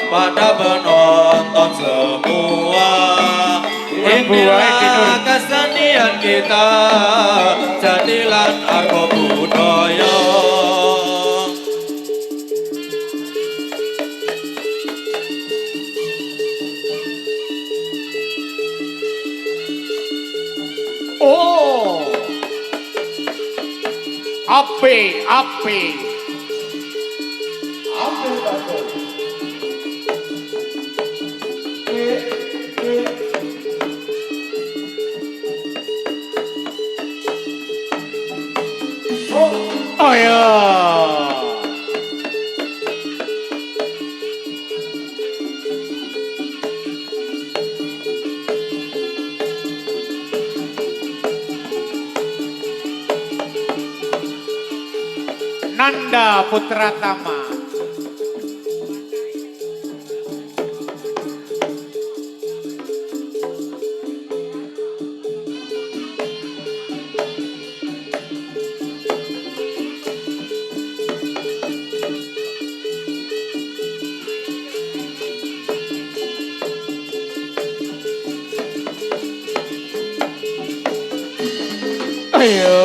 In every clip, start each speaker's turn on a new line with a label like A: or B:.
A: pada penonton semua. Inilah kesenian kita, jadilan argo budaya.
B: Oh, api, api. Oh ya. Nanda Putra Tama. Ayo.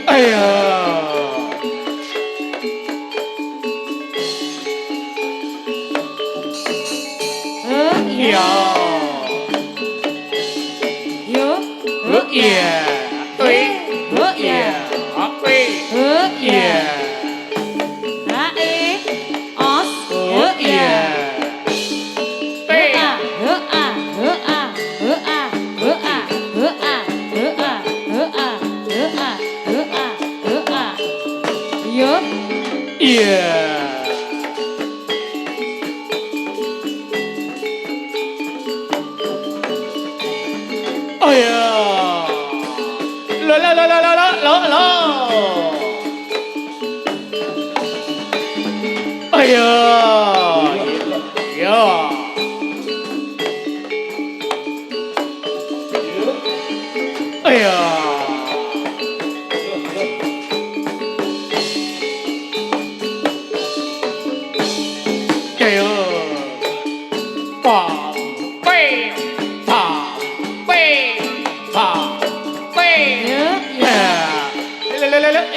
B: Ayo. Iya.
C: Yo.
B: Iya. Iya. Api. Iya.
C: Rae. Os.
B: Iya. P.
C: Yo.
B: Iya. Oh ya. Lo. Oh ya. Ya. Oh ya. Ayo. Pa. Pe. Pa. Pe. Pa. Pe. Ya.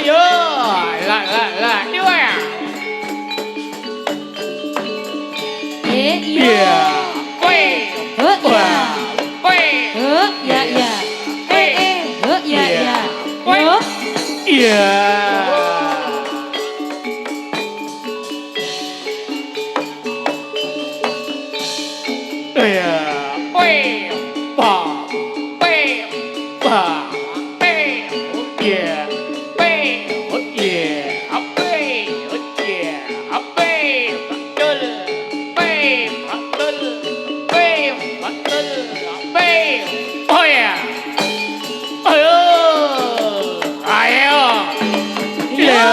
B: Yo. La. Dua. Iya. Pe. Wah. Pe.
C: Ya. Yo.
B: Iya. Iya. Wih, pa, wih, pa, wih, iya, wih, iya, wih, iya, wih, betul, wih, betul, wih, betul, wih, oh ya, ayo, ayo, iya.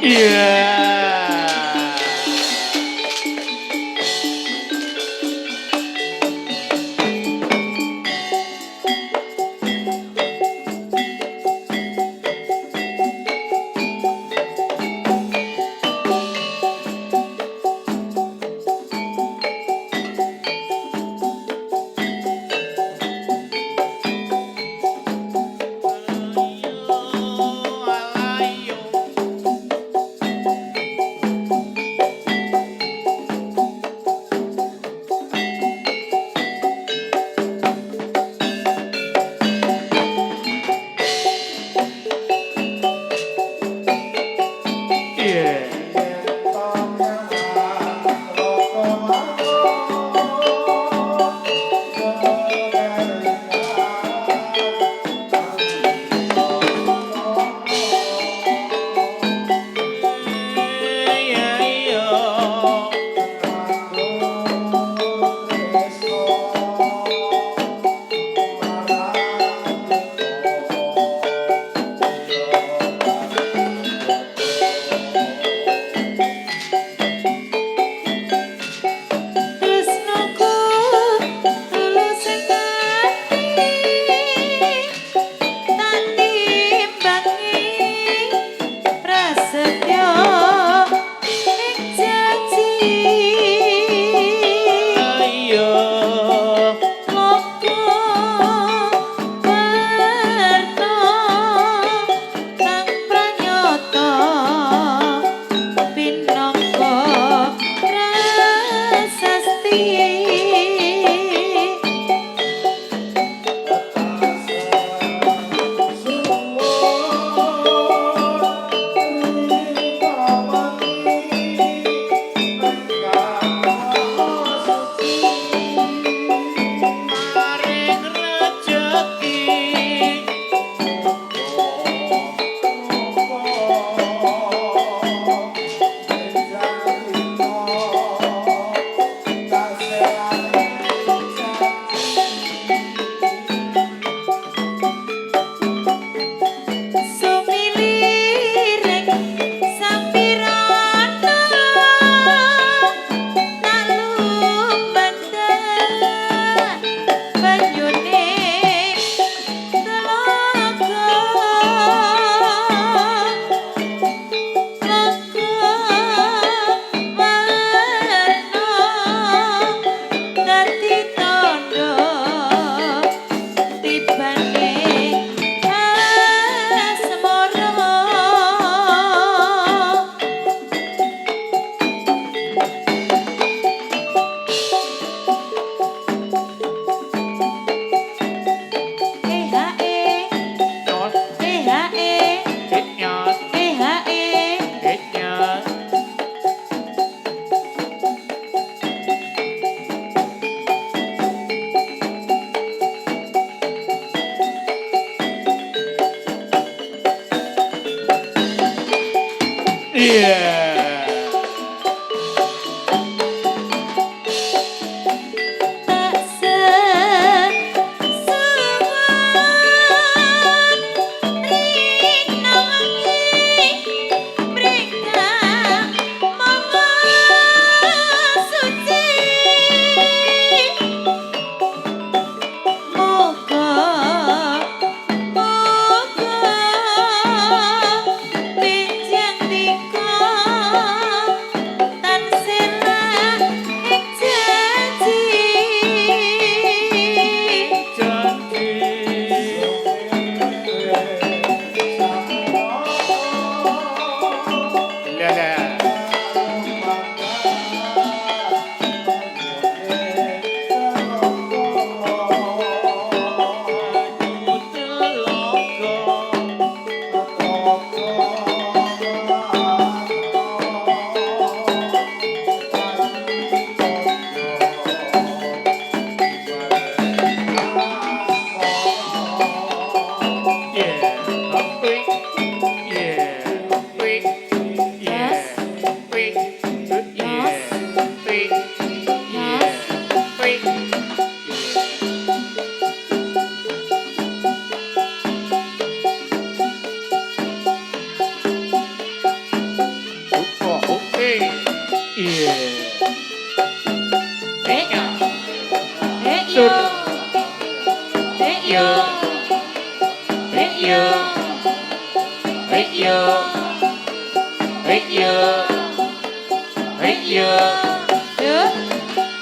B: Iya. Yeah.
C: Tak sesuai rina wangi mereka mama suci moga moga benjang tika tansela ing janji
B: Lala.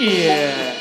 B: Yeah.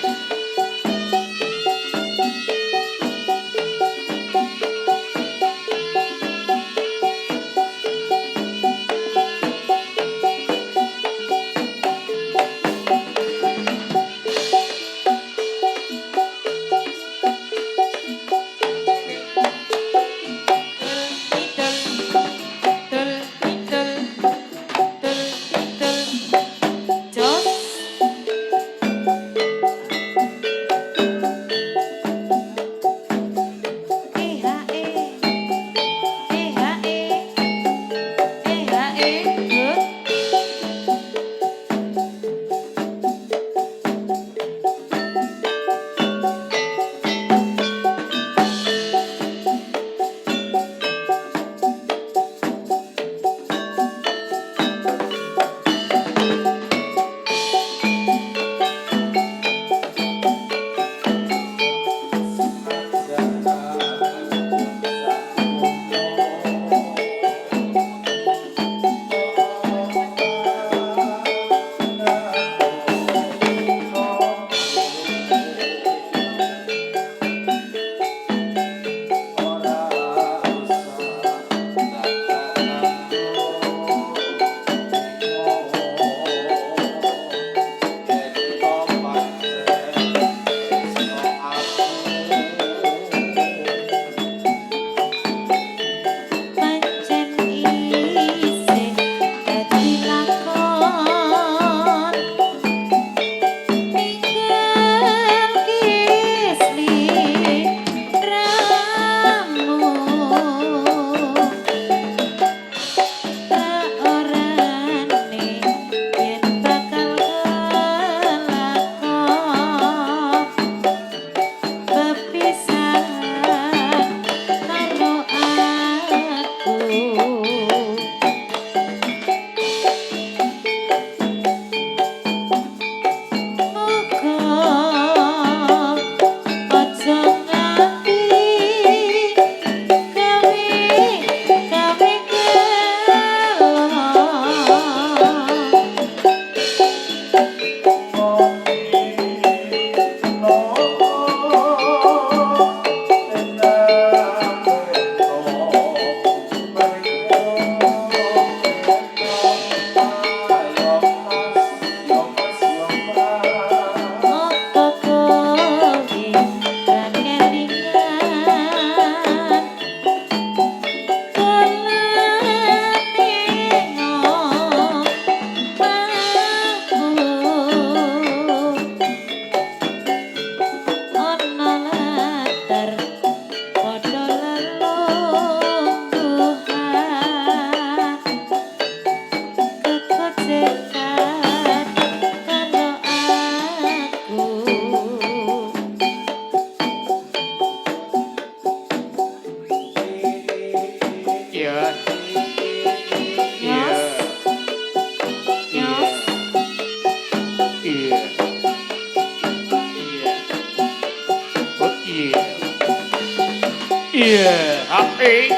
B: Yeah, happy.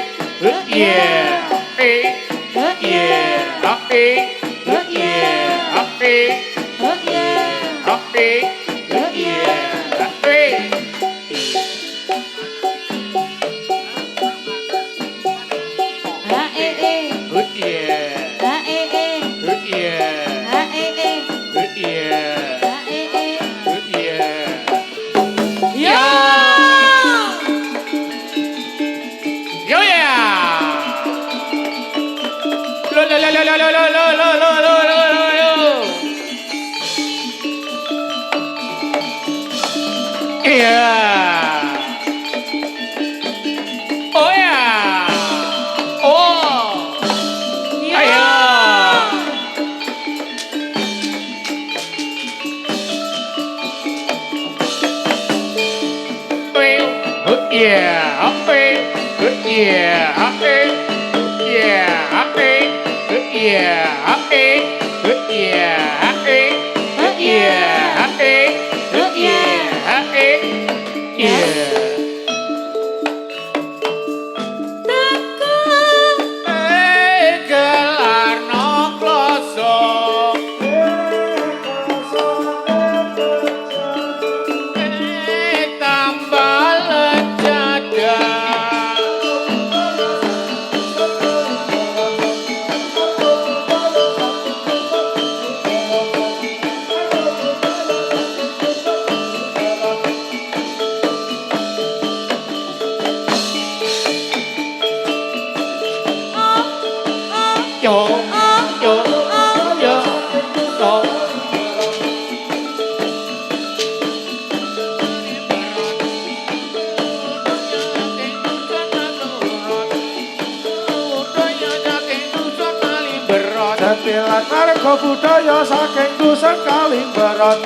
B: Yeah, happy. Yeah, happy. Yeah, happy.
C: Oh yeah.
B: Happy.
C: Oh
B: Yeah,
C: yeah.
B: happy.
C: Ah eh eh.
B: Good yeah.
C: Ah eh eh.
B: Good yeah.
C: Ah eh eh.
B: Good yeah.
C: Ah eh eh.
B: Good yeah.
C: Yo.
B: Yo yeah. Lo lo lo lo lo lo lo lo lo lo lo lo lo. Yeah. Oh yeah. Oh.
C: Yo.
B: Ayo. Good yeah. Happy. Good yeah. Happy. Yeah. Happy. Good yeah. Happy. Good yeah. Happy. Good yeah. Happy. Good yeah. Happy. Yeah. Gelar no kloso. Tambah lejada. Yo, yo, yo, yo.
D: Jatilan marga budaya saking dusun Kalimbaran.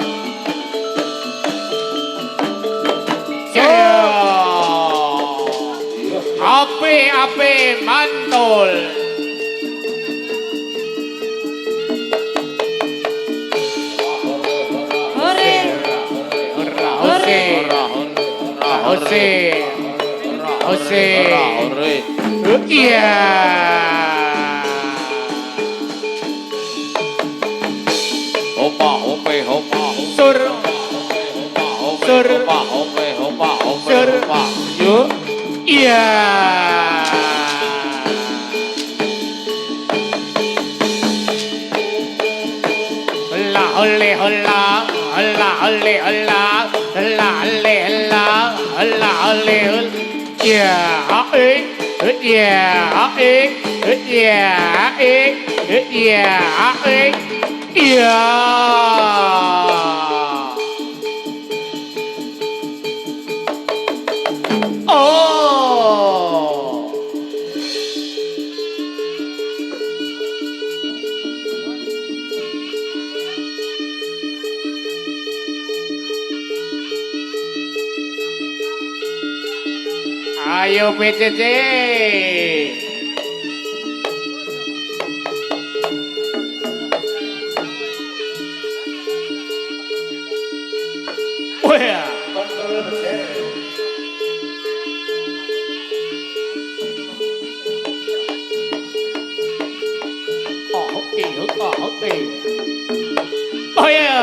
B: Api mantul.
C: Hore.
B: Jose, Jose, Jose. Iya.
A: Hopa, hope, hopa,
B: Sur, sur,
A: hopa, hope, hopa, hope,
B: sur.
A: hopa.
B: Yuk. Iya. Hola, hola, hola, hola, hola, hola, hola, hola, hola, hola, hola, yeah, yeah, yeah, yeah, yeah. Oh. Ayo PCC. Oh ya. Oh oke, oh oke. Oh ya.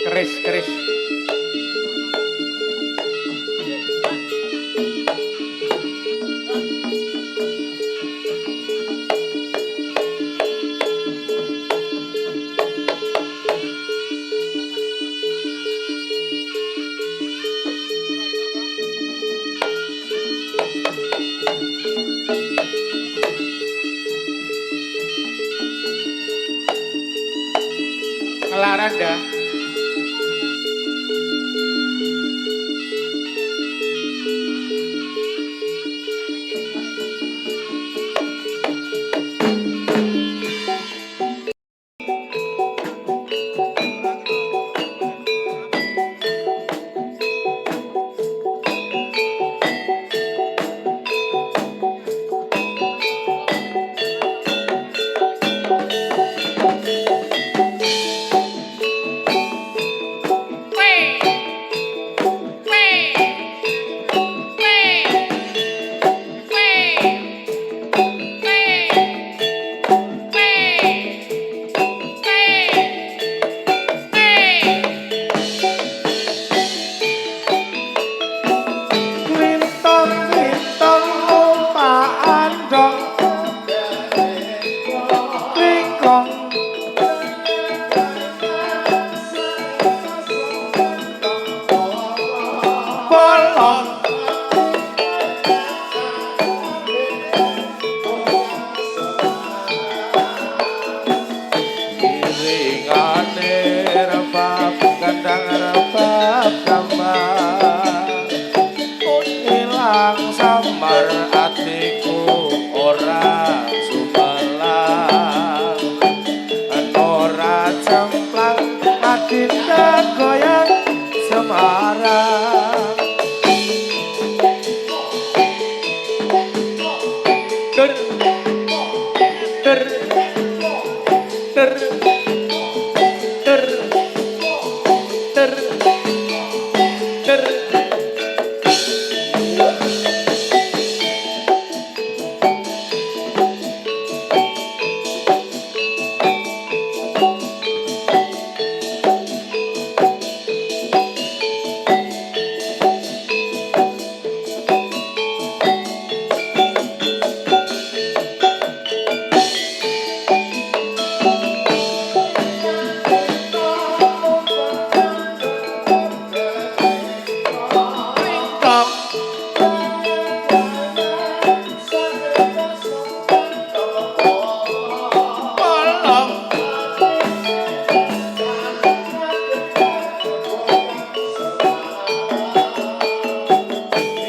B: Keris, keris. Ngelaran dah.
D: imbalane rebab gendang rebab gambar ilang samar atiku ora sumelang ora cemplang adinda goyang Semarang
B: Ter ter ter ter ter ter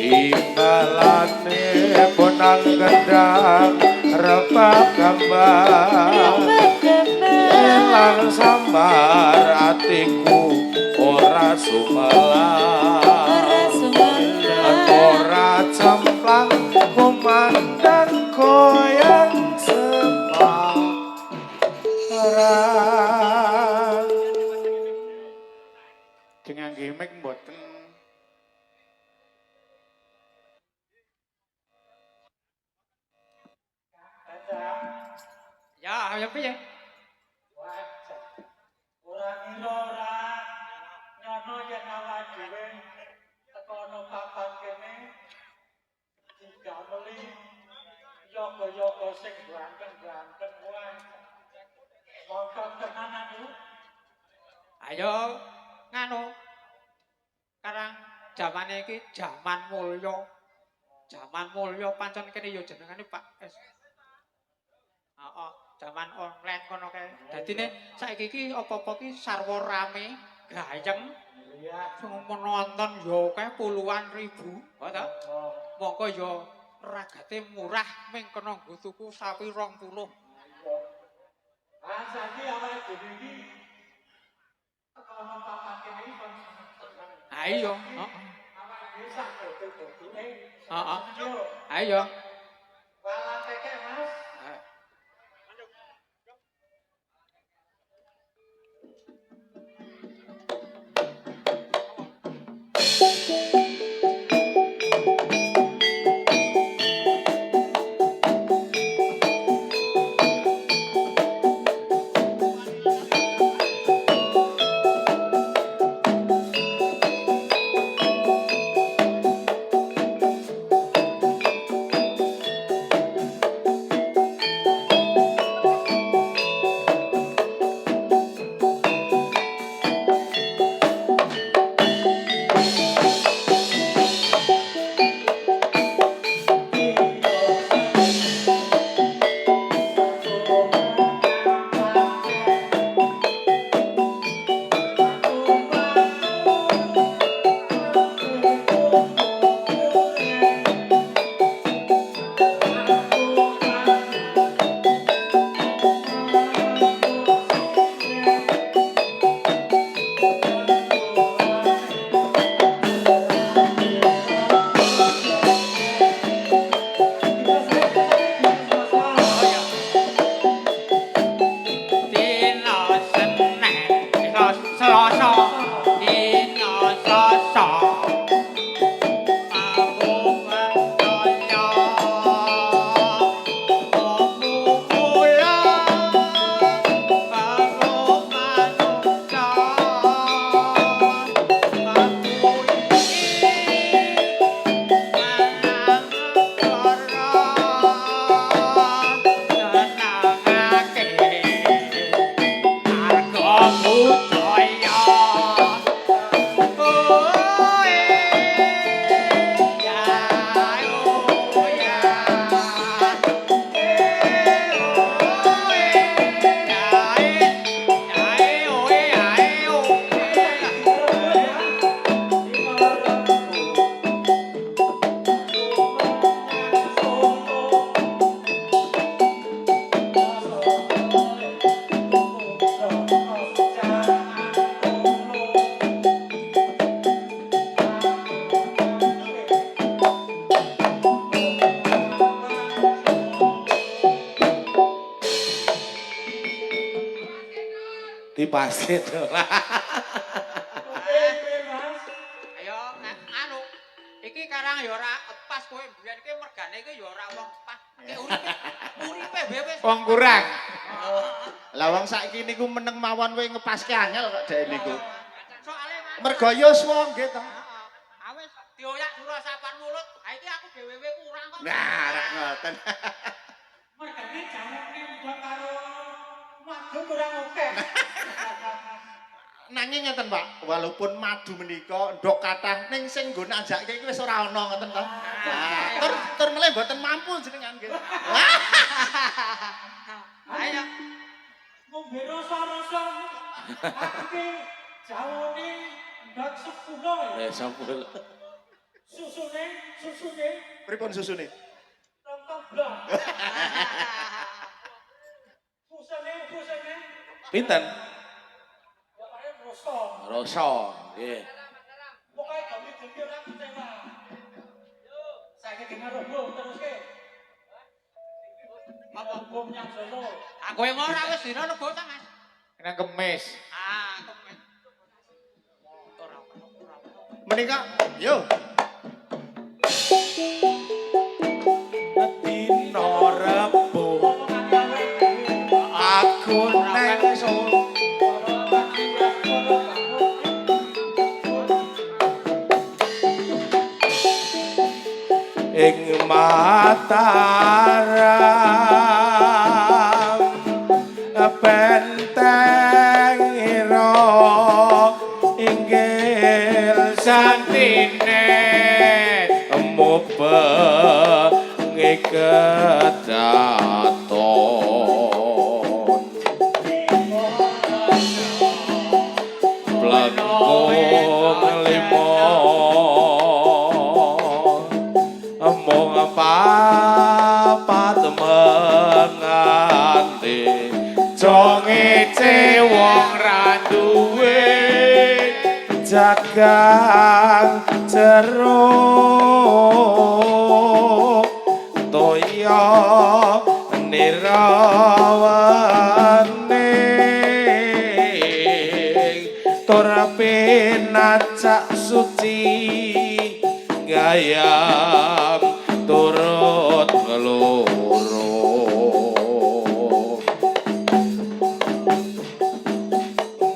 D: imbalane bonang gendang rebab gambar ilang samar atiku ora sumelang ora cemplang kumandang goyang Semarang dengan gimmick mboten.
B: ya ya piye
E: Ora ngira ora nyono yen awak dhewe teko ana papan kene digameli yoga-yoga sing ganteng-ganteng wae. Monggo tenanan Bu.
B: ayo nganu karang zamane iki jaman mulya pancen kene ya jenengane Pak S. Jaman online kono kae. Dadine saiki iki apa-apa ki sarwa rame, gayeng. Sing menonton ya akeh puluhan ribu, kok ta? Monggo ya ragate murah ming kena nggo tuku sapi 20.
E: Ah saiki awake dhewe iki teko ana papan kene iki kon
B: Ha iya, heeh.
E: awake dhewe sak dodol-dodole.
B: Heeh. Ha iya.
E: Walah keke Mas.
B: Budaya
D: pasti to.
E: Mas.
B: Ayo anu iki karang ya ora pas kowe mbiyen iki mergane iki ya ora wong pas. Iki uripe wis
D: Wong kurang.
F: Lah wong saiki niku meneng mawon kowe ngepaske angel kok dhek niku.
B: soalé
F: Mergo yo wong nggih to.
B: awes dioyak sura sapan mulut. Ha iki aku dhewe kurang kok.
F: Nah, rak ngoten.
E: Mergane jamune udah karo madu kurang oke.
F: Nanging ngeten, Pak, walaupun madu menika ndok kathah ning sing nggo najakke iki wis ora ana ngoten to. Nah, tur melih mboten mampu jenengan nggih.
B: Ayo
E: Ngombe rasa-rasa. Aku ki jawone ndak 10.
A: Sampun.
E: Susune
F: Pripun susune?
E: tong blong. Busane
D: Pinten?
E: ya kare rasa.
A: Rasa, nggih.
E: Pokoke gami-gami ora kecewa. Saiki dengar robo terus ke. Apa bom yang Solo?
B: aku yang ora wis dina lebo ta Mas.
D: Nang kemis.
B: Kemen. Ora.
F: Menika yo
D: Dino Rebo aku nang Solo. Ing Mataram benteng ira inggil santine mobe ngikedaton blangkung limo mong papat menganti jongece wong ra duwe jagang jeruk toya nirawane tur pinacak suci gayam turut ngeloro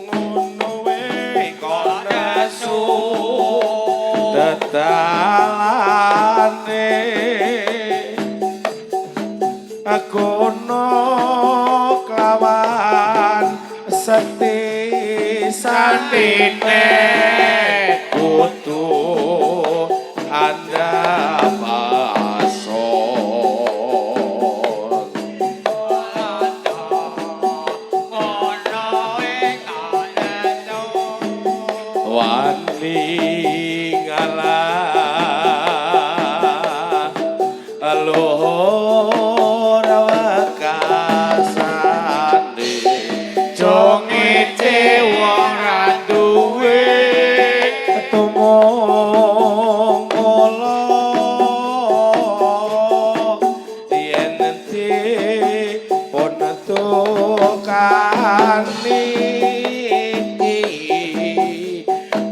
D: ngono wae kono su tetalane kono klawan seti sandine kutu anda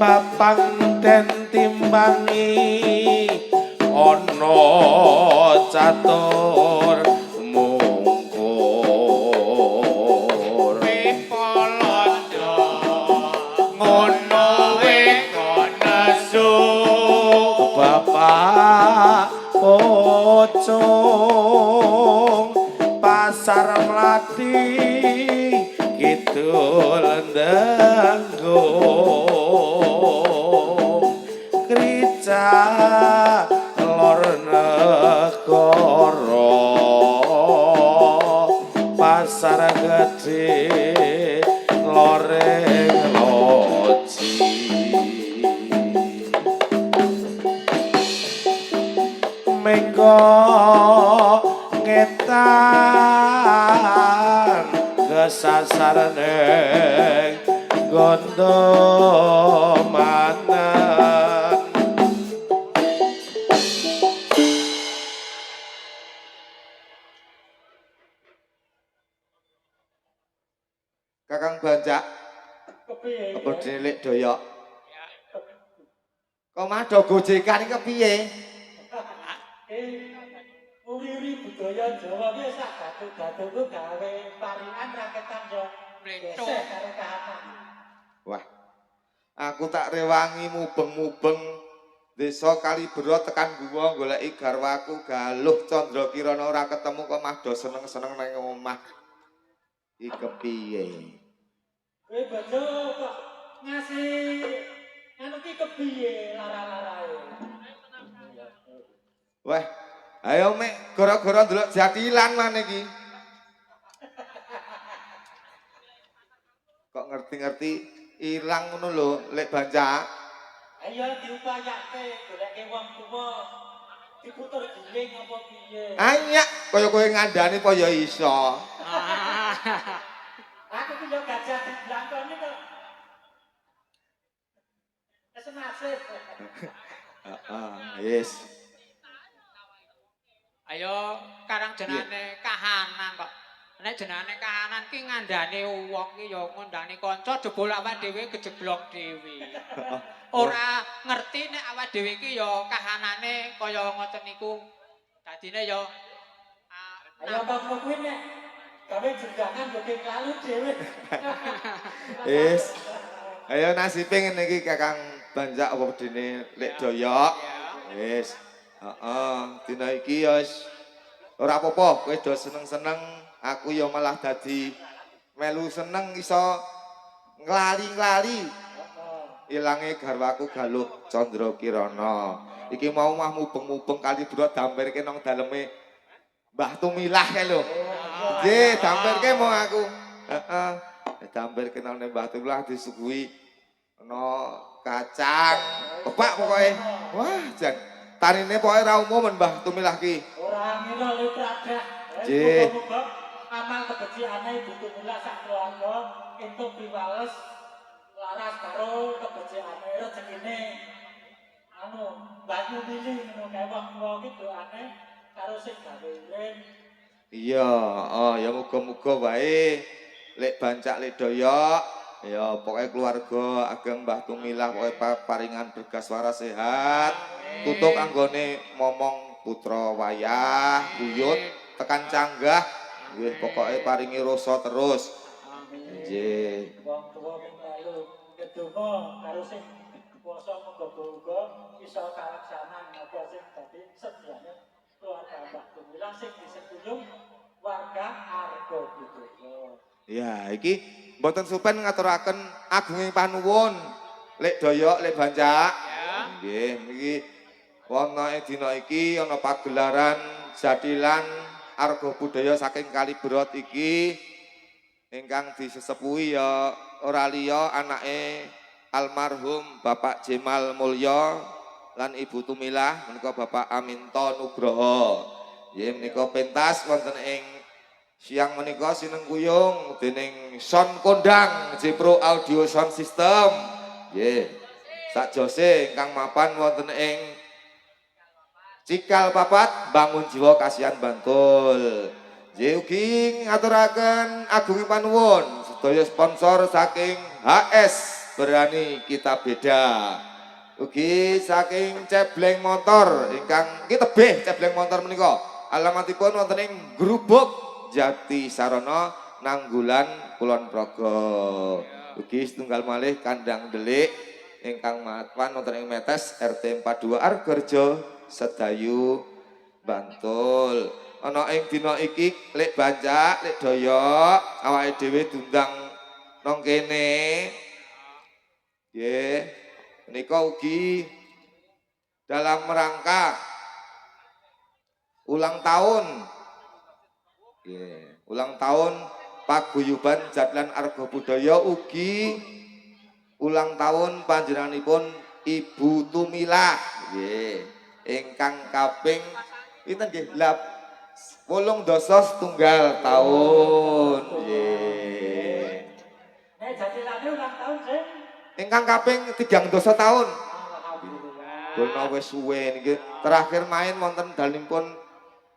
D: papang den timbangi ana catur mungkur pipolondo ngono we kono su bapak pocong pasar mlati kidul ndanggo krica lor negara pasar gede loreng loji mengko ngetan kesasarane gondo manan
F: Kakang Banjak
E: Kepiye?
D: Apa delik doyok? Kok mado gojekan iki kepiye?
E: Uri-uri budaya Jawa ki sak gaduh-gaduhku gawe paringan raketan yo.
B: Mletho.
E: Gesek karo kahanan.
D: Wah. Aku tak rewangi mubeng-mubeng desa Kalibero tekan guwa goleki garwaku Galuh Candra Kirana ora ketemu kok mah do seneng-seneng nang omah. Iki kepiye?
E: Kowe bojo kok ngasih anu ki kepiye lara-larae?
D: Wah, ayo mek gara-gara ndelok jatilan maneh iki. Kok ngerti-ngerti ilang ngono lho, lek banca.
E: Ayo diupayake goleke wong tuwa. Diputer giling apa piye?
D: Ayak kaya kowe ngandani apa ya iso.
E: Aku ki yo gajah diblangkoni kok. Wis nasib.
D: Heeh, yes.
B: Ayo karang jenane kahanan kok. Nek jenane kahanan ki ngandani wong ki ya ngundani kanca jebul awak dhewe gejeblok dhewe. Ora ngerti nek awak dhewe ki ya kahanane kaya ngoten niku. Dadine ya
E: Ayo kok kuwi nek gawe jenjangan yo lalu dhewe.
D: Yes. Ayo nasibe ngene iki Kakang Banjak apa dene lek doyok. Yes. Heeh, dina iki ya ora apa-apa, kowe do seneng-seneng, aku ya malah dadi melu seneng iso nglali-nglali. Ilange garwaku Galuh Candra Kirana. Iki mau mah mubeng-mubeng Kalibero dampirke nang daleme Mbah Tumilah kae lho. Nggih, dampirke mau aku. Heeh. Dampirke nang Mbah Tumilah disuguhi ana kacang, kepak pokoke. Wah, jan tarine pokoke ra umum Mbah Tumilah ki.
E: Ora ngira lu pradak.
D: Nggih.
E: Muga-muga amal kebejiane Ibu Tumilah sak keluarga entuk piwales laras karo kebejiane rezekine. Anu, banyu milih ngono kae wong tuwa ki doane karo sing gawe urip.
D: Iya, oh ya muga-muga wae lek bancak lek doyok ya pokoknya keluarga ageng Mbah Tumilah pokoknya paringan bergas waras sehat. Tutuk anggone momong putra wayah, buyut tekan canggah. Nggih pokoke paringi rasa terus. Nggih.
E: Wong tuwa ming lalu kedonga karo sing kuwasa muga-muga iso kalaksanan apa sing dadi sediane keluarga Mbah Tumilah sing disebulung warga Argobudaya.
D: Ya, iki mboten supen ngaturaken agunging panuwun lek doyok lek bancak. Nggih, niki ana dina iki ana pagelaran jadilan Argobudaya saking Kalibero iki ingkang disesepuhi ya ora liya anake almarhum Bapak Jemal Mulya lan Ibu Tumilah menika Bapak Aminta Nugroho. Nggih menika pentas wonten ing siang menika sinengguyung dening Son Kondang Jepro Audio Sound System. Nggih. Sakjose ingkang mapan wonten ing Cikal Papat Bangun Jiwa Kasihan Bantul. Nggih ugi ngaturaken agunging panuwun sedaya sponsor saking HS Berani Kita Beda. Ugi saking Cebleng Motor ingkang ki tebih Cebleng Motor menika. Alamatipun wonten ing Grubuk Jati Sarana Nanggulan Kulon Progo. Ugi setunggal malih Kandang Delik ingkang mapan wonten ing Metes RT 42 Argorjo Sedayu Bantul. Ana ing dina iki lek bancak lek doyok awake dhewe diundang nang kene. Nggih. Menika ugi dalam rangka ulang tahun. Nggih, ulang tahun Paguyuban Jadilan Argobudaya ugi ulang tahun panjenenganipun Ibu Tumilah. Nggih, ingkang kaping pinten nggih? 87 tahun. Nggih.
E: Nek jadilane ulang tahun sing
D: Ingkang kaping 3 tahun.
E: alhamdulillah.
D: Dono wis suwe niki. Terakhir main wonten dalimipun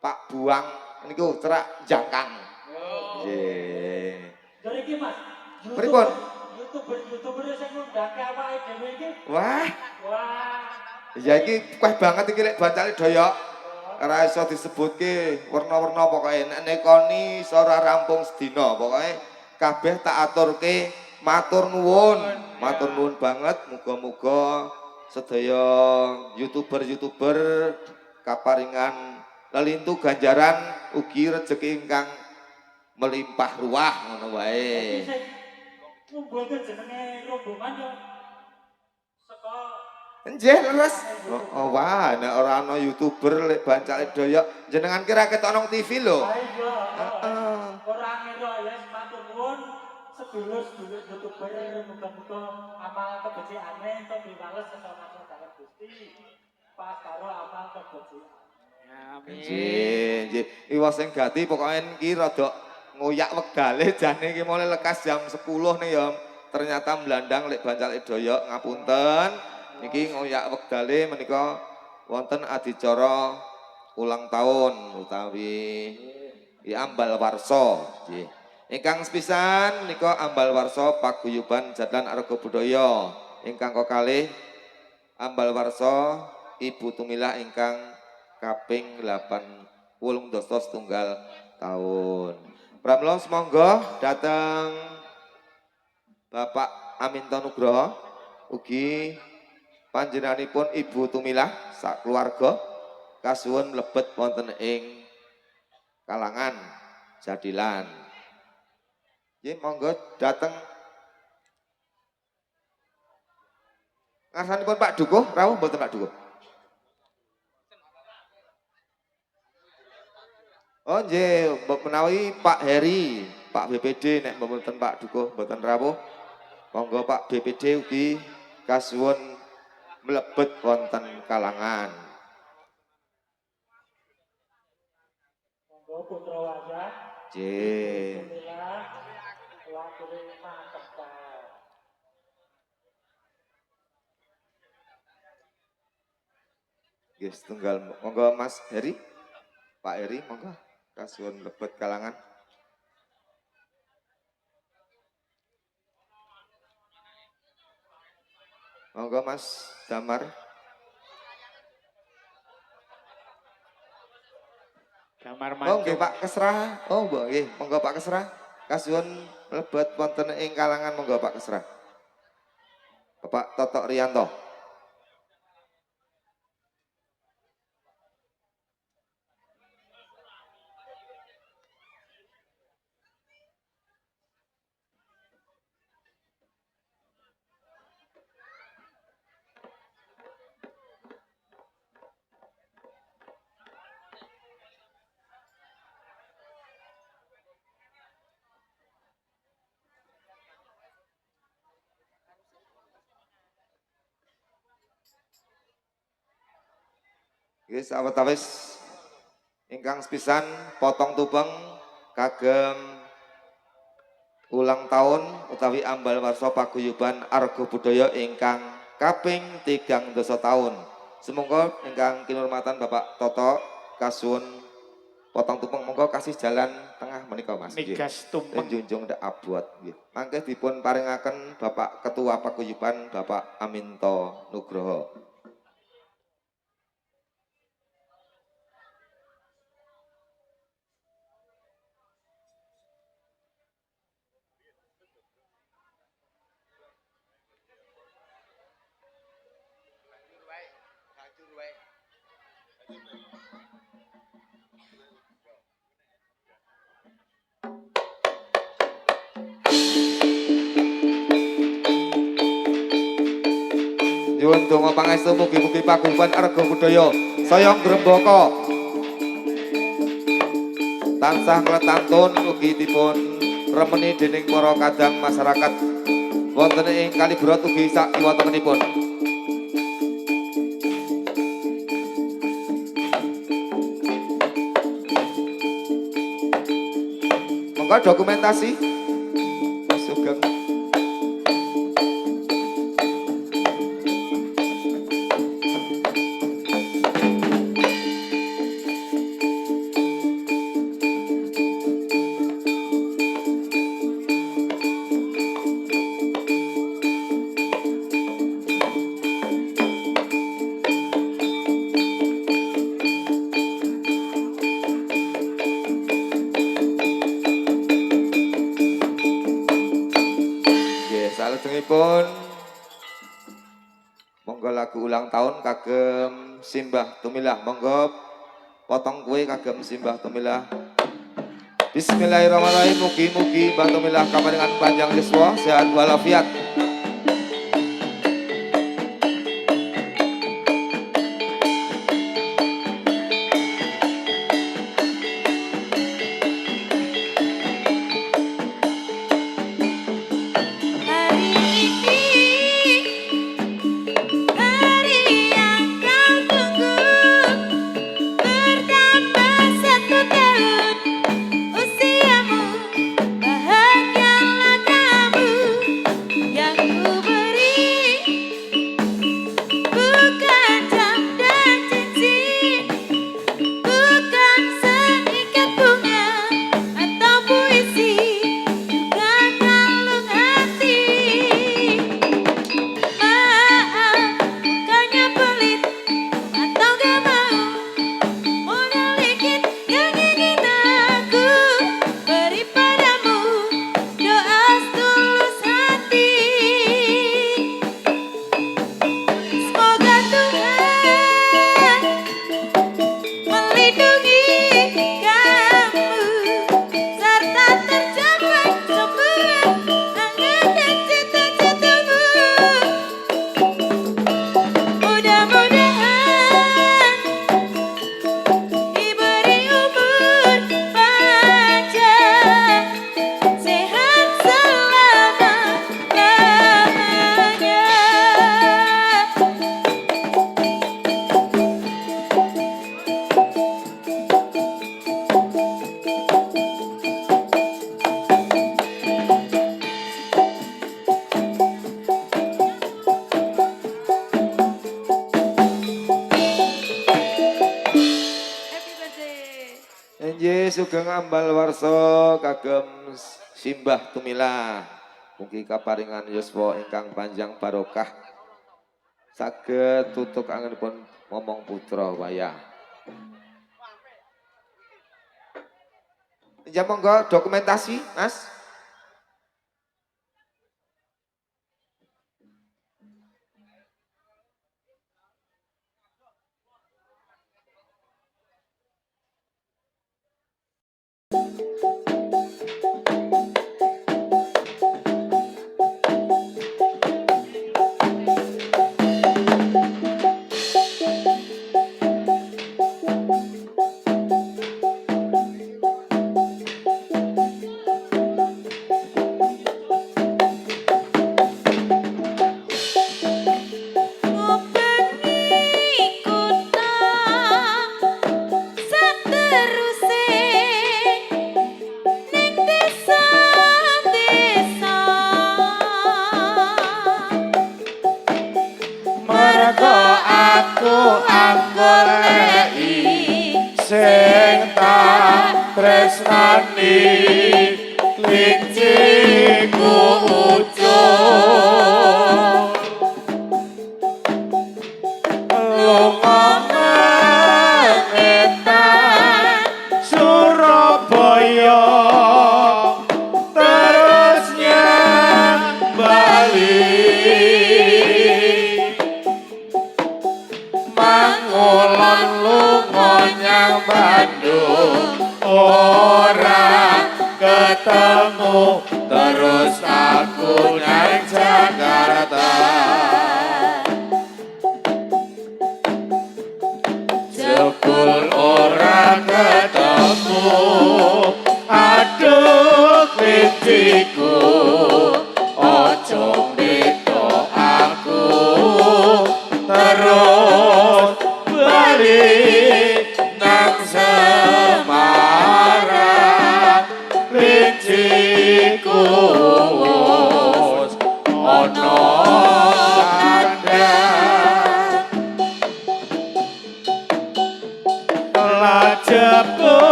D: Pak Buang niku cerak Jangkang. Nggih.
E: Jadi iki Mas.
D: Pripun?
E: youtuber sing ngundake awake dhewe iki.
D: Wah,
E: Wah.
D: ya iki kueh banget iki lek bancale doyok. Ora iso disebutke werna-werna pokoke nek nekoni iso ora rampung sedina pokoke kabeh tak aturke matur nuwun. Matur nuwun banget muga-muga sedaya youtuber-youtuber kaparingan lelintu ganjaran ugi rejeki ingkang melimpah ruah ngono wae.
E: Sing ngumpulke jenenge rombongan yo saka
D: Nggih, leres. Oh, wah, nek ora ana youtuber lek bancale doyok jenengan kira ketok nang TV lho.
E: ayo
D: Heeh.
E: ora ngira ya matur nuwun sedulur-sedulur youtuber muga-muga amal kebajikanane entuk diwales sesama dalem Gusti pas karo amal kebajikan.
D: Nggih, nggih. Iwas sing gati pokoke iki rada ngoyak wegale jane iki mulai lekas jam 10 nih ya. Ternyata melandang lek bancale doyok ngapunten. Niki ngoyak wegale menika wonten adicara ulang tahun utawi ambal warsa nggih. Ingkang sepisan menika ambal warsa paguyuban Jatlan Arga Budaya. Ingkang kekalih ambal warsa Ibu Tumilah ingkang kaping 8 setunggal tahun. Pramila semonggo dateng Bapak Aminto Nugroho ugi panjenenganipun Ibu Tumilah sak keluarga kasuwun mlebet wonten ing kalangan Jadilan. Nggih monggo dateng ngarsanipun Pak Dukuh, rawuh mboten Pak Dukuh? Oh nggih, menawi Pak Heri, Pak BPD nek mboten Pak Dukuh mboten rawuh. Monggo Pak BPD ugi kasuwun mlebet wonten kalangan.
E: Monggo putra wajah.
D: Nggih.
E: Alhamdulillah lakune mantep kae.
D: Nggih setunggal monggo Mas Heri. Pak Heri monggo kasuwun mlebet kalangan. Monggo Mas Damar.
B: Damar
D: Oh nggih
B: Manjung.
D: Pak Kesrah. Oh nggih, monggo Pak Kesrah. Kasuwun mlebet wonten ing kalangan monggo Pak Kesrah. Bapak Totok Riyanto. Nggih sawetawis ingkang sepisan potong tupeng kagem ulang tahun utawi ambal warsa paguyuban Arga Budaya ingkang kaping 3 tahun. Semoga ingkang kinurmatan Bapak Toto kasuwun potong tupeng monggo kasih jalan tengah menika Mas.
B: Migas tumpeng.
D: Junjung ndak abot nggih. Mangke dipun paringaken Bapak Ketua Paguyuban Bapak Aminto Nugroho. Nyuwun donga pangestu mugi-mugi paguyuban Arga Budaya saya ngrembaka tansah kletantun ugi dipun remeni dening para kadang masyarakat wonten ing Kalibrot ugi sak kiwa-tengenipun. Monggo dokumentasi Mas Sugeng. Monggo lagu ulang tahun kagem Simbah Tumilah. Monggo potong kue kagem Simbah Tumilah. Bismillahirrahmanirrahim. Mugi-mugi Mbah Tumilah kaparingan panjang yuswa, sehat walafiat. Sugeng ambal warso kagem Simbah Tumilah. Mugi kaparingan yuswa ingkang panjang barokah. Saged tutuk angenipun momong putra wayah. Ya monggo dokumentasi, Mas.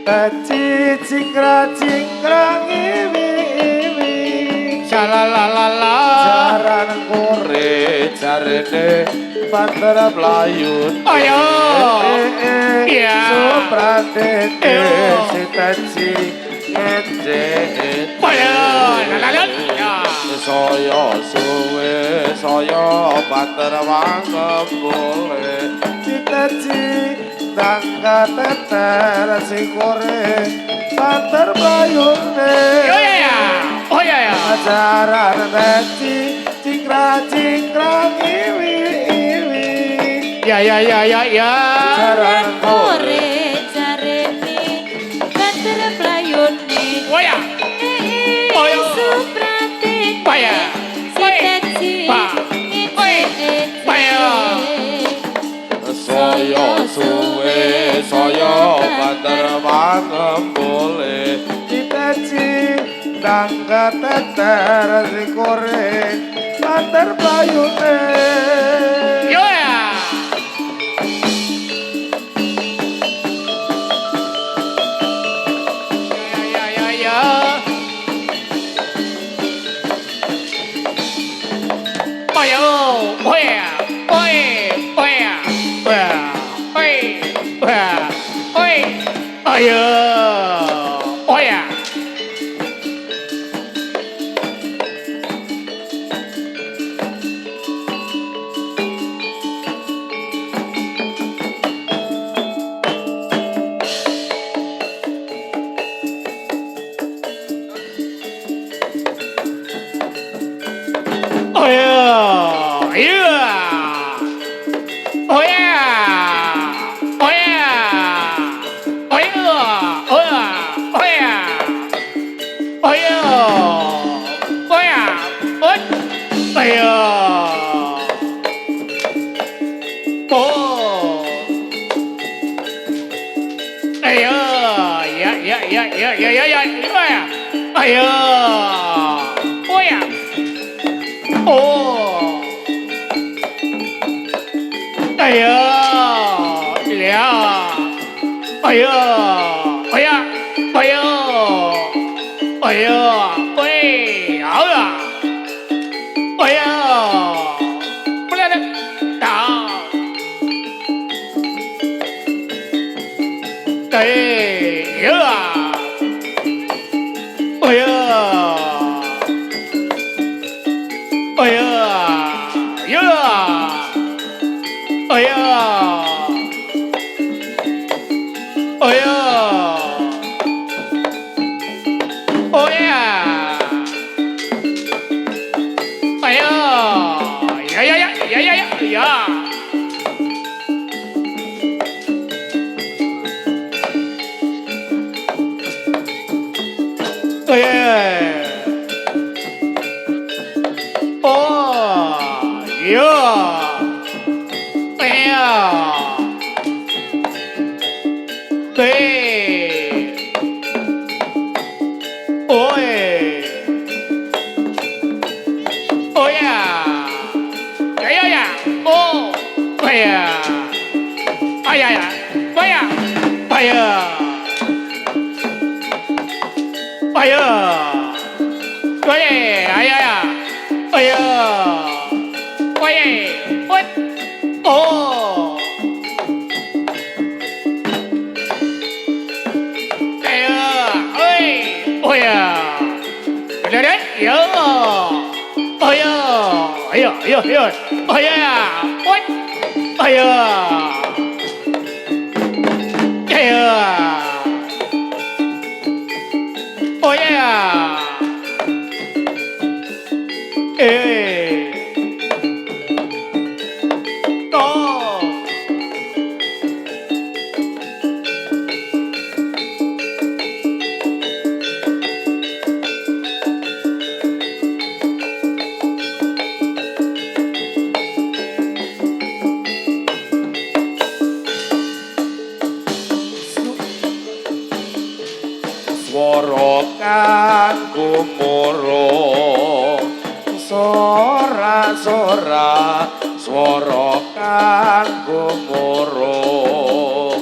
D: Taci cingkrang iwi
B: Shalalalala
D: jaran kore jarene Bandara Melayu
B: Ayo Iya
D: Supratene Sitaci ngece
B: Ayo Lalalala
D: Saya suwe saya Bandara Wangembule Sitaci tangga teter sing kore Bandara Melayu
B: Oh ya ya Oh ya ya
D: Ajaran taci cingkrang iwi
B: Ya ya ya ya ya
C: Jaran kore jarene banter playone
B: Oh ya Oh ya
C: Suprate
B: Oh ya
C: Sitaci
D: Saya suwe saya banter mangembole Citaci tangga teter sikore banter playune
B: Yo ya Ya ya ya Ayo Oh ya Oh ya Oh ya Ayo Oh ya Oh yeah! Yeah! Oh yeah! Oh yeah! Oh yeah! Oh yeah! Oh yeah! Oh yeah! Oh yeah! Oh yeah! Oh! Ayo! Ya ya ya ya ya ya ya ya! Ayo! Oh ya! Oh. Ayo. Ya. Ayo. Ayo. Ayo. Ayo. Oi. Ayo. Ayo. Boleh ada. Dah. Ayo. Ayo. Oh yeah! Yeah! Oh yeah! Oh yeah! Oh yeah! Oh yeah! Yeah yeah yeah yeah yeah yeah yeah! Oh yeah! Oh, yeah. Yeah. Hey. Oh, yeah. Oh, yeah. Yeah, yeah, yeah. Oh, yeah. Oh, yeah, yeah. Oh, yeah. Oh, yeah. Oh, yeah. Oh, yeah, yeah, yeah. Oh yeah! Oh yeah! What? Oh! Yeah! Oi! Oh yeah! Bener yeah! Oh yeah! Ayo, ayo, ayo! Oh yeah! What? Oh yeah! Yeah! Oh yeah! Hey! Oh!
D: swara kanggo murung sora kanggo murung